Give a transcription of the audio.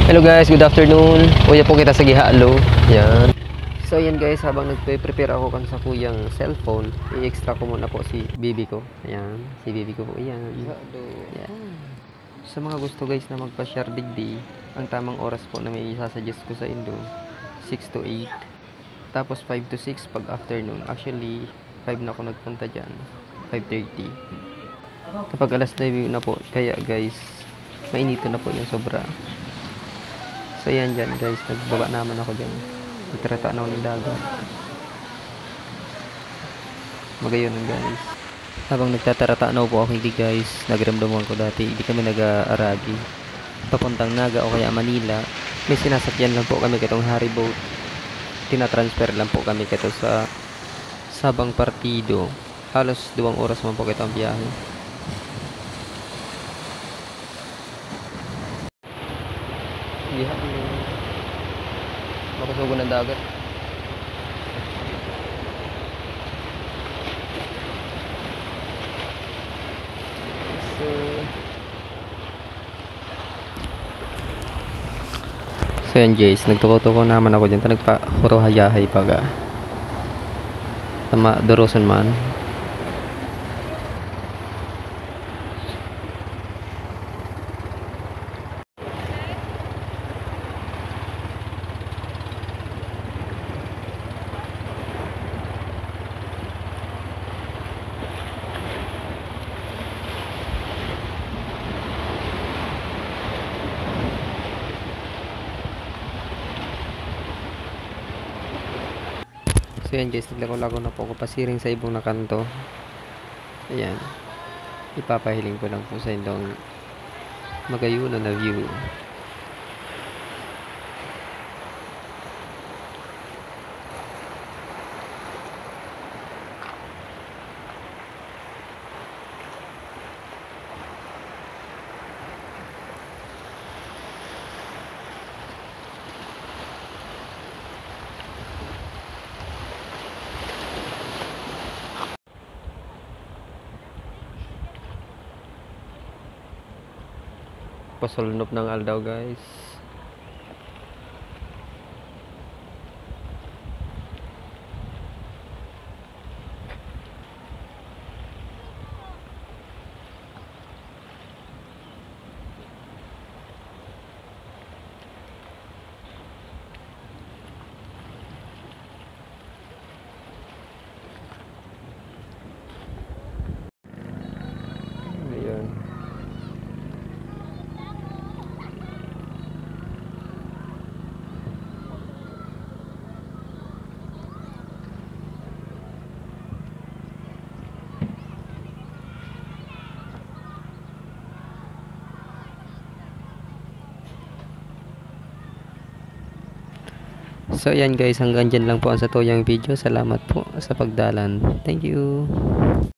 Hello guys, good afternoon. Uya po kita sa Gihalo. Yan. So yan guys, habang nagpe-prepare ako kan sa kuyang cellphone, i-extra ko muna po si bibi ko. Ayan, si bibi ko po. Ayan. Yan. Sa mga gusto guys na magpa-share digdi, ang tamang oras po na may isasuggest ko sa inyo, 6 to 8. Tapos 5 to 6 pag afternoon. Actually, 5 na ako nagpunta dyan. 5:30. Kapag alas 9 na po, kaya guys, mainito na po yung sobra. So yan dyan guys, nagbaba naman ako dyan. Nagtarata na ako ng dagat. Magayon guys. Habang nagtatarata na po ako hindi guys, nagramdaman ko dati, hindi kami nag-aaragi. Papuntang Naga o kaya Manila, may sinasakyan lang po kami kitong Harry Boat. Tinatransfer lang po kami kito sa Sabang Partido. Halos 2 oras man po kito ang biyahe. Makasugo ng dagat. So yan guys, nagtuko-tuko naman ako dyan. Nagpa-huruhayahay paga. Tama, durusan man. So yan guys, naglako-lako na po ako pasiring sa ibong nakanto. Ayan. Ipapahiling ko lang po sa indong magayuno na view. Pasulnop ng aldaw guys. Ayan. So ayan guys, hanggang dyan lang po ang sa tuyang video. Salamat po sa pagdalan. Thank you.